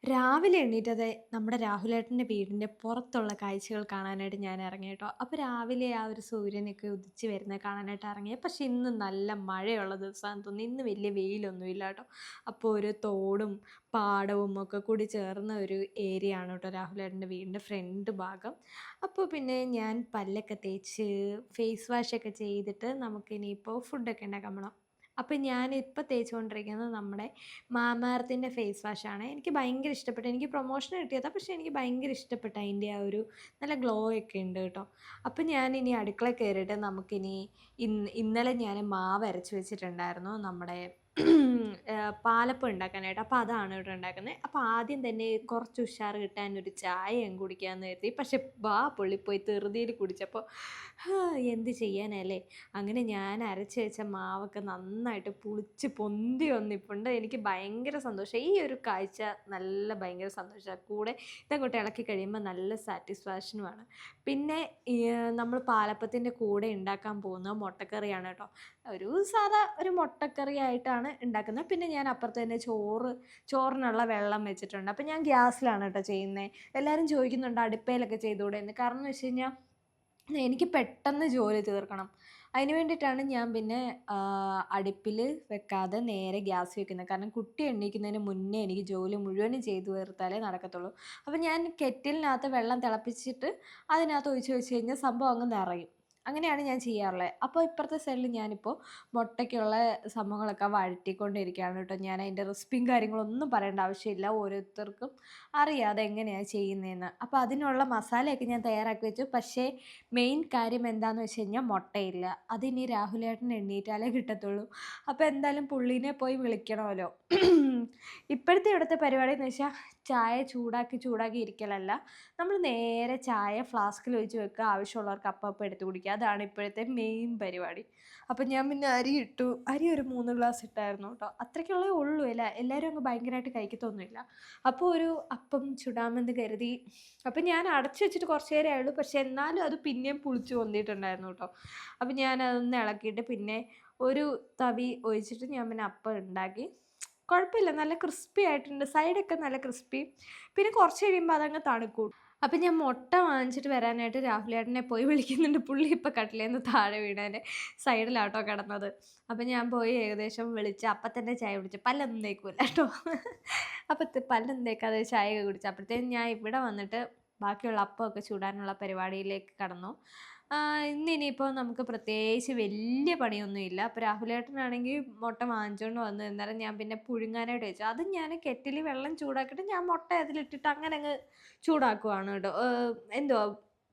രാവിലെ എണീറ്റത് നമ്മുടെ രാഹുലേട്ടൻ്റെ വീടിൻ്റെ പുറത്തുള്ള കാഴ്ചകൾ കാണാനായിട്ട് ഞാൻ ഇറങ്ങി കേട്ടോ. അപ്പോൾ രാവിലെ ആ ഒരു സൂര്യനൊക്കെ ഉദിച്ച് വരുന്നത് കാണാനായിട്ട് ഇറങ്ങി. പക്ഷെ ഇന്ന് നല്ല മഴയുള്ള ദിവസമാണെന്ന് തോന്നി. ഇന്ന് വലിയ വെയിലൊന്നുമില്ല കേട്ടോ. അപ്പോൾ ഒരു തോടും പാടവും ഒക്കെ കൂടി ചേർന്ന ഒരു ഏരിയ ആണ് കേട്ടോ രാഹുലേട്ടൻ്റെ വീടിൻ്റെ ഫ്രണ്ട് ഭാഗം. അപ്പോൾ പിന്നെ ഞാൻ പല്ലൊക്കെ തേച്ച് ഫേസ് വാഷൊക്കെ ചെയ്തിട്ട് നമുക്കിനിയിപ്പോൾ ഫുഡൊക്കെ ഉണ്ടാക്കാൻ പോണം. അപ്പം ഞാനിപ്പോൾ തേച്ചുകൊണ്ടിരിക്കുന്നത് നമ്മുടെ മാമാർത്തിൻ്റെ ഫേസ് വാഷാണ്. എനിക്ക് ഭയങ്കര ഇഷ്ടപ്പെട്ടു. എനിക്ക് പ്രൊമോഷൻ കിട്ടിയതാണ്. പക്ഷേ എനിക്ക് ഭയങ്കര ഇഷ്ടപ്പെട്ടു അതിൻ്റെ ആ ഒരു നല്ല ഗ്ലോ ഒക്കെ ഉണ്ട് കേട്ടോ. അപ്പം ഞാനിനി അടുക്കളയിൽ കയറിയിട്ട് നമുക്കിനി ഇന്നലെ ഞാൻ മാവ് അരച്ച് വെച്ചിട്ടുണ്ടായിരുന്നു നമ്മുടെ പാലപ്പം ഉണ്ടാക്കാനായിട്ട്. അപ്പോൾ അതാണ് ഇവിടെ ഉണ്ടാക്കുന്നത്. അപ്പോൾ ആദ്യം തന്നെ കുറച്ച് ഉഷാറ് കിട്ടാൻ ഒരു ചായയും കുടിക്കാമെന്ന് കരുതി. പക്ഷെ പൊള്ളിപ്പോയി ധൃതിയിൽ കുടിച്ചപ്പോൾ എന്ത് ചെയ്യാനല്ലേ. അങ്ങനെ ഞാൻ അരച്ച് വെച്ച മാവൊക്കെ നന്നായിട്ട് പുളിച്ച് പൊന്തി വന്നിപ്പുണ്ട്. എനിക്ക് ഭയങ്കര സന്തോഷം. ഈ ഒരു കാഴ്ച നല്ല ഭയങ്കര സന്തോഷമാണ്. കൂടെ ഇതങ്ങോട്ട് ഇളക്കി കഴിയുമ്പോൾ നല്ല സാറ്റിസ്ഫാക്ഷനുമാണ്. പിന്നെ നമ്മൾ പാലപ്പത്തിൻ്റെ കൂടെ ഉണ്ടാക്കാൻ പോകുന്നത് മുട്ടക്കറിയാണ് കേട്ടോ. ഒരു സാധാ ഒരു മുട്ടക്കറി ആയിട്ടാണ് ഉണ്ടാക്കുന്നത്. പിന്നെ ഞാൻ അപ്പുറത്ത് തന്നെ ചോറിനുള്ള വെള്ളം വെച്ചിട്ടുണ്ട്. അപ്പം ഞാൻ ഗ്യാസിലാണ് കേട്ടോ ചെയ്യുന്നത്. എല്ലാവരും ചോദിക്കുന്നുണ്ട് അടുപ്പയിലൊക്കെ ചെയ്തുകൂടെ എന്ന്. കാരണം എന്ന് വെച്ച് കഴിഞ്ഞാൽ എനിക്ക് പെട്ടെന്ന് ജോലി തീർക്കണം. അതിന് വേണ്ടിയിട്ടാണ് ഞാൻ പിന്നെ അടുപ്പിൽ വെക്കാതെ നേരെ ഗ്യാസ് വെക്കുന്നത്. കാരണം കുട്ടി എണീക്കുന്നതിന് മുന്നേ എനിക്ക് ജോലി മുഴുവനും ചെയ്തു തീർത്താലേ നടക്കത്തുള്ളൂ. അപ്പോൾ ഞാൻ കെറ്റിലിനകത്ത് വെള്ളം തിളപ്പിച്ചിട്ട് അതിനകത്ത് ഒഴിച്ച് വെച്ച് കഴിഞ്ഞാൽ സംഭവം അങ്ങ് നിറയും. അങ്ങനെയാണ് ഞാൻ ചെയ്യാറുള്ളത്. അപ്പോൾ ഇപ്പുറത്തെ സൈഡിൽ ഞാനിപ്പോൾ മുട്ടയ്ക്കുള്ള സംഭവങ്ങളൊക്കെ വഴറ്റിക്കൊണ്ടിരിക്കുകയാണ് കേട്ടോ. ഞാൻ അതിൻ്റെ റെസിപ്പിയും കാര്യങ്ങളൊന്നും പറയേണ്ട ആവശ്യമില്ല. ഓരോരുത്തർക്കും അറിയാം അതെങ്ങനെയാണ് ചെയ്യുന്നതെന്ന്. അപ്പോൾ അതിനുള്ള മസാലയൊക്കെ ഞാൻ തയ്യാറാക്കി വെച്ചു. പക്ഷേ മെയിൻ കാര്യം എന്താണെന്ന് വെച്ച് കഴിഞ്ഞാൽ മുട്ടയില്ല. അതിനി രാഹുലേട്ടൻ എണ്ണീറ്റാലേ കിട്ടത്തുള്ളൂ. അപ്പോൾ എന്തായാലും പുള്ളീനെ പോയി വിളിക്കണമല്ലോ. ഇപ്പോഴത്തെ ഇവിടുത്തെ പരിപാടി എന്ന് വെച്ചാൽ ചായ ചൂടാക്കി ഇരിക്കലല്ല. നമ്മൾ നേരെ ചായ ഫ്ലാസ്കിൽ ഒഴിച്ച് വെക്കുക. ആവശ്യമുള്ളവർക്ക് അപ്പം എടുത്ത് കുടിക്കുക. അതാണ് ഇപ്പോഴത്തെ മെയിൻ പരിപാടി. അപ്പം ഞാൻ പിന്നെ അരി ഇട്ടു. അരി ഒരു 3 ഗ്ലാസ് ഇട്ടായിരുന്നു കേട്ടോ. അത്രയ്ക്കുള്ളേ ഉള്ളൂ. എല്ലാവരും അങ്ങ് ഭയങ്കരമായിട്ട് കഴിക്കത്തൊന്നുമില്ല. അപ്പോൾ ഒരു അപ്പം ചുടാമെന്ന് കരുതി. അപ്പം ഞാൻ അടച്ചു വെച്ചിട്ട് കുറച്ച് നേരമേ ആയുള്ളൂ. പക്ഷേ എന്നാലും അത് പിന്നെയും പുളിച്ച് പൊന്തിയിട്ടുണ്ടായിരുന്നു കേട്ടോ. അപ്പം ഞാനതൊന്ന് ഇളക്കിയിട്ട് പിന്നെ ഒരു തവി ഒഴിച്ചിട്ട് ഞാൻ പിന്നെ അപ്പം ഉണ്ടാക്കി. കുഴപ്പമില്ല, നല്ല ക്രിസ്പി ആയിട്ടുണ്ട്. സൈഡൊക്കെ നല്ല ക്രിസ്പി. പിന്നെ കുറച്ച് കഴിയുമ്പോൾ അതങ്ങ് തണുക്കും. അപ്പം ഞാൻ മുട്ട വാങ്ങിച്ചിട്ട് വരാനായിട്ട് രാഹുലേട്ടനെ പോയി വിളിക്കുന്നുണ്ട്. പുള്ളി ഇപ്പം കട്ടിലേന്ന് താഴെ വീണതിൻ്റെ സൈഡിലാട്ടോ കിടന്നത്. അപ്പം ഞാൻ പോയി ഏകദേശം വിളിച്ച് അപ്പം തന്നെ ചായ കുടിച്ചു. പല്ലൊന്നും തേക്കൂല കേട്ടോ. അപ്പം പല്ലൊന്നും തേക്കാതെ ചായയൊക്കെ കുടിച്ചു. അപ്പോഴത്തേക്കും ഞാൻ ഇവിടെ വന്നിട്ട് ബാക്കിയുള്ള അപ്പമൊക്കെ ചൂടാനുള്ള പരിപാടിയിലേക്ക് കടന്നു. ഇന്നിനിയിപ്പോൾ നമുക്ക് പ്രത്യേകിച്ച് വലിയ പണിയൊന്നുമില്ല. അപ്പോൾ രാഹുലേട്ടനാണെങ്കിൽ മുട്ട വാങ്ങിച്ചുകൊണ്ട് വന്നു. അന്നേരം ഞാൻ പിന്നെ പുഴുങ്ങാനായിട്ട് വെച്ചു. അതും ഞാൻ കെറ്റിലിൽ വെള്ളം ചൂടാക്കിയിട്ട് ഞാൻ മുട്ട അതിലിട്ടിട്ട് അങ്ങനെ അങ്ങ് ചൂടാക്കുവാണ് കേട്ടോ. എന്തുവാ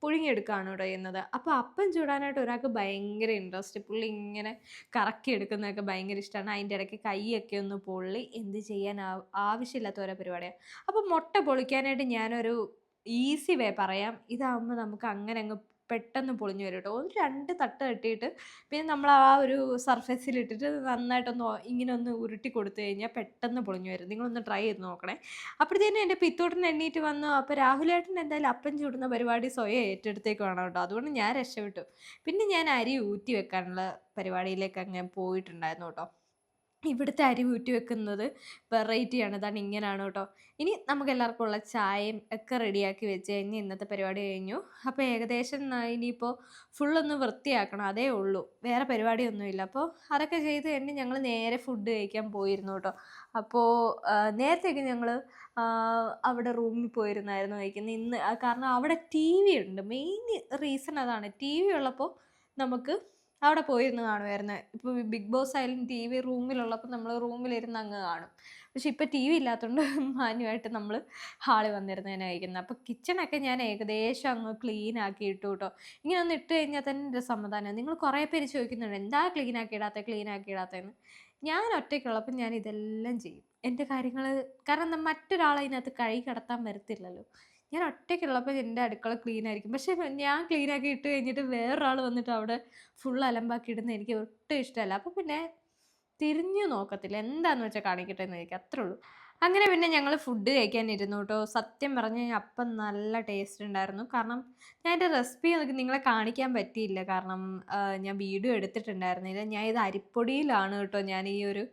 പുഴുങ്ങിയെടുക്കുകയാണ് കേട്ടോ ചെയ്യുന്നത്. അപ്പോൾ അപ്പം ചൂടാനായിട്ട് ഒരാൾക്ക് ഭയങ്കര ഇൻട്രസ്റ്റ്. പുള്ളി ഇങ്ങനെ കറക്കി എടുക്കുന്നതൊക്കെ ഭയങ്കര ഇഷ്ടമാണ്. അതിൻ്റെ ഇടയ്ക്ക് കൈയൊക്കെ ഒന്ന് പൊള്ളി. എന്ത് ചെയ്യാൻ ആവശ്യമില്ലാത്ത ഓരോ പരിപാടിയാണ്. അപ്പോൾ മുട്ട പൊളിക്കാനായിട്ട് ഞാനൊരു ഈസി വേ പറയാം. ഇതാകുമ്പോൾ നമുക്ക് അങ്ങനെ അങ്ങ് പെട്ടെന്ന് പൊളിഞ്ഞു വരും കേട്ടോ. ഒരു 2 തട്ട് തട്ടിയിട്ട് പിന്നെ നമ്മൾ ആ ഒരു സർഫേസിലിട്ടിട്ട് നന്നായിട്ടൊന്ന് ഇങ്ങനെ ഒന്ന് ഉരുട്ടി കൊടുത്തു കഴിഞ്ഞാൽ പെട്ടെന്ന് പൊളിഞ്ഞു വരും. നിങ്ങളൊന്ന് ട്രൈ ചെയ്ത് നോക്കണേ. അപ്പോഴത്തേനും എൻ്റെ പിത്തൂട്ടൻ എണ്ണീറ്റ് വന്നു. അപ്പോൾ രാഹുലേട്ടൻ എന്തായാലും അപ്പം ചുടുന്ന പരിപാടി സ്വയം ഏറ്റെടുത്തേക്കാണ് കേട്ടോ. അതുകൊണ്ട് ഞാൻ രക്ഷപ്പെട്ടു. പിന്നെ ഞാൻ അരി ഊറ്റി വെക്കാനുള്ള പരിപാടിയിലേക്ക് അങ്ങ് പോയിട്ടുണ്ടായിരുന്നു കേട്ടോ. ഇവിടുത്തെ അരി ഊറ്റി വെക്കുന്നത് വെറൈറ്റിയാണ്. ഇതാണ് ഇങ്ങനെയാണ് കേട്ടോ. ഇനി നമുക്കെല്ലാവർക്കും ഉള്ള ചായയും ഒക്കെ റെഡിയാക്കി വെച്ച് കഴിഞ്ഞ് ഇന്നത്തെ പരിപാടി കഴിഞ്ഞു. അപ്പോൾ ഏകദേശം ഇനിയിപ്പോൾ ഫുള്ളൊന്ന് വൃത്തിയാക്കണം, അതേ ഉള്ളൂ. വേറെ പരിപാടിയൊന്നുമില്ല. അപ്പോൾ അതൊക്കെ ചെയ്ത് കഴിഞ്ഞ് ഞങ്ങൾ നേരെ ഫുഡ് കഴിക്കാൻ പോയിരുന്നു കേട്ടോ. അപ്പോൾ നേരത്തെയൊക്കെ ഞങ്ങൾ അവിടെ റൂമിൽ പോയിരുന്നായിരുന്നു കഴിക്കുന്നത്. ഇന്ന് കാരണം അവിടെ ടി വി ഉണ്ട്. മെയിൻ റീസൺ അതാണ്. ടി വി ഉള്ളപ്പോൾ നമുക്ക് അവിടെ പോയിരുന്ന് കാണുമായിരുന്നു. ഇപ്പോൾ ബിഗ് ബോസ് ആയാലും ടി വി റൂമിലുള്ളപ്പോൾ നമ്മൾ റൂമിലിരുന്ന് അങ്ങ് കാണും. പക്ഷെ ഇപ്പോൾ ടി വി ഇല്ലാത്തതുകൊണ്ട് മാന്യമായിട്ട് നമ്മൾ ഹാളിൽ വന്നിരുന്ന് കഴിക്കുന്നത്. അപ്പോൾ കിച്ചണൊക്കെ ഞാൻ ഏകദേശം അങ്ങ് ക്ലീൻ ആക്കി ഇട്ടു കേട്ടോ. ഇങ്ങനെ ഒന്ന് ഇട്ട് കഴിഞ്ഞാൽ തന്നെ എൻ്റെ സമാധാനം. നിങ്ങൾ കുറേ പേര് ചോദിക്കുന്നുണ്ട് എന്താ ക്ലീൻ ആക്കി ഇടാത്തതെന്ന്. ഞാൻ ഒറ്റയ്ക്കുള്ളപ്പോൾ ഞാൻ ഇതെല്ലാം ചെയ്യും. എൻ്റെ കാര്യങ്ങൾ കാരണം മറ്റൊരാൾ അതിനകത്ത് കഴുകി കിടത്താൻ വരത്തില്ലല്ലോ. ഞാൻ ഒറ്റയ്ക്കുള്ളപ്പോൾ എൻ്റെ അടുക്കള ക്ലീൻ ആയിരിക്കും. പക്ഷേ ഞാൻ ക്ലീൻ ആക്കി ഇട്ട് കഴിഞ്ഞിട്ട് വേറൊരാൾ വന്നിട്ട് അവിടെ ഫുൾ അലമ്പാക്കി ഇടുന്നത് എനിക്ക് ഒട്ടും ഇഷ്ടമല്ല. അപ്പോൾ പിന്നെ തിരിഞ്ഞു നോക്കത്തില്ല. എന്താണെന്ന് വെച്ചാൽ കാണിക്കട്ടെ എന്ന് ചോദിക്കും. അത്രേ ഉള്ളൂ. അങ്ങനെ പിന്നെ ഞങ്ങൾ ഫുഡ് കഴിക്കാനിരുന്നു കേട്ടോ. സത്യം പറഞ്ഞു കഴിഞ്ഞാൽ അപ്പം നല്ല ടേസ്റ്റ് ഉണ്ടായിരുന്നു. കാരണം ഞാൻ എൻ്റെ റെസിപ്പി നിങ്ങളെ കാണിക്കാൻ പറ്റിയില്ല. കാരണം ഞാൻ വീഡിയോ എടുത്തിട്ടുണ്ടായിരുന്നില്ല. ഞാൻ ഇത് അരിപ്പൊടിയിലാണ് കേട്ടോ ഞാൻ ഈ ഒരു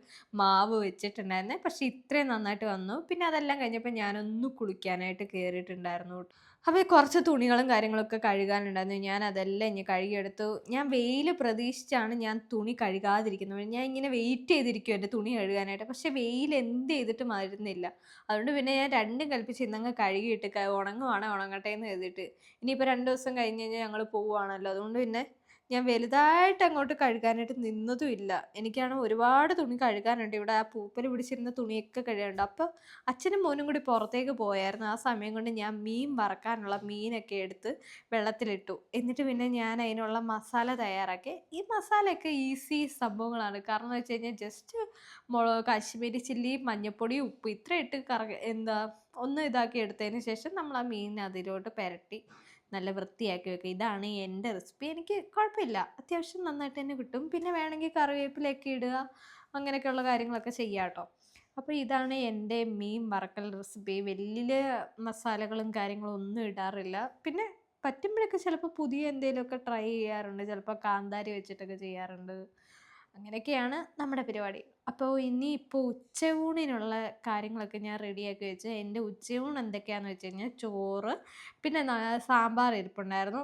മാവ് വെച്ചിട്ടുണ്ടായിരുന്നത്. പക്ഷേ ഇത്രയും നന്നായിട്ട് വന്നു. പിന്നെ അതെല്ലാം കഴിഞ്ഞപ്പോൾ ഞാനൊന്ന് കുളിക്കാനായിട്ട് കയറിയിട്ടുണ്ടായിരുന്നു. അപ്പോൾ കുറച്ച് തുണികളും കാര്യങ്ങളൊക്കെ കഴുകാനുണ്ടായിരുന്നു. ഞാൻ അതെല്ലാം ഇനി കഴുകിയെടുത്തു. ഞാൻ വെയിൽ പ്രതീക്ഷിച്ചാണ് ഞാൻ തുണി കഴുകാതിരിക്കുന്നത്. ഞാൻ ഇങ്ങനെ വെയിറ്റ് ചെയ്തിരിക്കും എൻ്റെ തുണി കഴുകാനായിട്ട്. പക്ഷേ വെയിൽ എന്ത് ചെയ്തിട്ടും വരുന്നില്ല. അതുകൊണ്ട് പിന്നെ ഞാൻ രണ്ടും കൽപ്പിച്ച് ഇന്നങ്ങ് കഴുകിയിട്ട് ഉണങ്ങുവാണേ ഉണങ്ങട്ടെ എന്ന് കരുതിയിട്ട്. ഇനിയിപ്പോൾ 2 ദിവസം കഴിഞ്ഞ് കഴിഞ്ഞാൽ ഞങ്ങൾ പോവുകയാണല്ലോ. അതുകൊണ്ട് പിന്നെ ഞാൻ വലുതായിട്ട് അങ്ങോട്ട് കഴുകാനായിട്ട് നിന്നതുമില്ല. എനിക്കാണെ ഒരുപാട് തുണി കഴുകാനുണ്ട്. ഇവിടെ ആ പൂപ്പല് പിടിച്ചിരുന്ന തുണിയൊക്കെ കഴുകാനുണ്ട്. അപ്പോൾ അച്ഛനും മോനും കൂടി പുറത്തേക്ക് പോയായിരുന്നു. ആ സമയം കൊണ്ട് ഞാൻ മീൻ വറക്കാനുള്ള മീനൊക്കെ എടുത്ത് വെള്ളത്തിലിട്ടു. എന്നിട്ട് പിന്നെ ഞാൻ അതിനുള്ള മസാല തയ്യാറാക്കി. ഈ മസാലയൊക്കെ ഈസി സംഭവങ്ങളാണ്. കാരണം എന്ന് വെച്ച് കഴിഞ്ഞാൽ ജസ്റ്റ് കാശ്മീരി ചില്ലി, മഞ്ഞൾപ്പൊടി, ഉപ്പ് ഇത്ര ഇട്ട് ഒന്ന് ഇതാക്കി എടുത്തതിന് ശേഷം നമ്മൾ ആ മീൻ അതിലോട്ട് പുരട്ടി നല്ല വൃത്തിയാക്കി വെക്കുക. ഇതാണ് എൻ്റെ റെസിപ്പി. എനിക്ക് കുഴപ്പമില്ല. അത്യാവശ്യം നന്നായിട്ട് തന്നെ കിട്ടും. പിന്നെ വേണമെങ്കിൽ കറിവേപ്പിലയൊക്കെ ഇടുക. അങ്ങനെയൊക്കെയുള്ള കാര്യങ്ങളൊക്കെ ചെയ്യാം ട്ടോ. അപ്പോൾ ഇതാണ് എൻ്റെ മീൻ വറക്കൽ റെസിപ്പി. വലിയ മസാലകളും കാര്യങ്ങളും ഒന്നും ഇടാറില്ല. പിന്നെ പറ്റുമ്പോഴൊക്കെ ചിലപ്പോൾ പുതിയ എന്തെങ്കിലുമൊക്കെ ട്രൈ ചെയ്യാറുണ്ട്. ചിലപ്പോൾ കാന്താരി വെച്ചിട്ടൊക്കെ ചെയ്യാറുണ്ട്. അങ്ങനെയൊക്കെയാണ് നമ്മുടെ പരിപാടി. അപ്പോൾ ഇനിയിപ്പോൾ ഉച്ചയൂണിനുള്ള കാര്യങ്ങളൊക്കെ ഞാൻ റെഡിയാക്കി വെച്ചു. എൻ്റെ ഉച്ചയൂണ് എന്തൊക്കെയാണെന്ന് വെച്ച് കഴിഞ്ഞാൽ ചോറ്, പിന്നെ സാമ്പാർ ഇരിപ്പുണ്ടായിരുന്നു.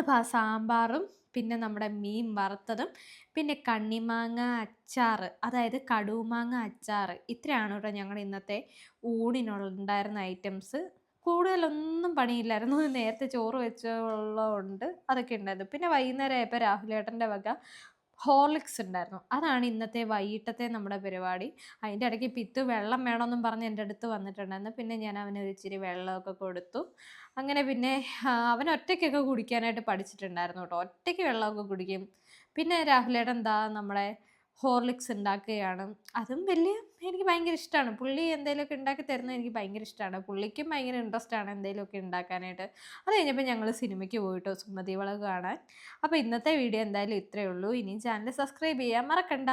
അപ്പോൾ ആ സാമ്പാറും പിന്നെ നമ്മുടെ മീൻ വറുത്തതും പിന്നെ കണ്ണിമാങ്ങ അച്ചാറ്, അതായത് കടുമാങ്ങ അച്ചാറ്, ഇത്രയാണ് കേട്ടോ ഞങ്ങളുടെ ഇന്നത്തെ ഊണിനുണ്ടായിരുന്ന ഐറ്റംസ്. കൂടുതലൊന്നും പണിയില്ലായിരുന്നു. നേരത്തെ ചോറ് വെച്ചുള്ളതുകൊണ്ട് അതൊക്കെ ഉണ്ടായിരുന്നു. പിന്നെ വൈകുന്നേരം ആയപ്പോൾ രാഹുലേട്ടൻ്റെ വക ഹോർലിക്സ് ഉണ്ടായിരുന്നു. അതാണ് ഇന്നത്തെ വൈകിട്ടത്തെ നമ്മുടെ പരിപാടി. അതിൻ്റെ ഇടയ്ക്ക് പിത്തു വെള്ളം വേണമെന്നും പറഞ്ഞ് എൻ്റെ അടുത്ത് വന്നിട്ടുണ്ടായിരുന്നു. പിന്നെ ഞാൻ അവന് ഒരു ഇച്ചിരി വെള്ളമൊക്കെ കൊടുത്തു. അങ്ങനെ പിന്നെ അവൻ ഒറ്റയ്ക്കൊക്കെ കുടിക്കാനായിട്ട് പഠിച്ചിട്ടുണ്ടായിരുന്നു കേട്ടോ. ഒറ്റയ്ക്ക് വെള്ളമൊക്കെ കുടിക്കും. പിന്നെ രാഹുലേട്ടൻ നമ്മുടെ ഹോർലിക്സ് ഉണ്ടാക്കുകയാണ്. അതും എനിക്ക് ഭയങ്കര ഇഷ്ടമാണ്. പുള്ളി എന്തെങ്കിലുമൊക്കെ ഉണ്ടാക്കി തരുന്നത് എനിക്ക് ഭയങ്കര ഇഷ്ടമാണ്. പുള്ളിക്കും ഭയങ്കര ഇൻട്രസ്റ്റ് ആണ് എന്തെങ്കിലുമൊക്കെ ഉണ്ടാക്കാനായിട്ട്. അത് കഴിഞ്ഞപ്പോൾ ഞങ്ങൾ സിനിമയ്ക്ക് പോയിട്ടോ സുമതി വളവ് കാണാൻ. അപ്പോൾ ഇന്നത്തെ വീഡിയോ എന്തായാലും ഇത്രയേ ഉള്ളൂ. ഇനിയും ചാനൽ സബ്സ്ക്രൈബ് ചെയ്യാൻ മറക്കണ്ട.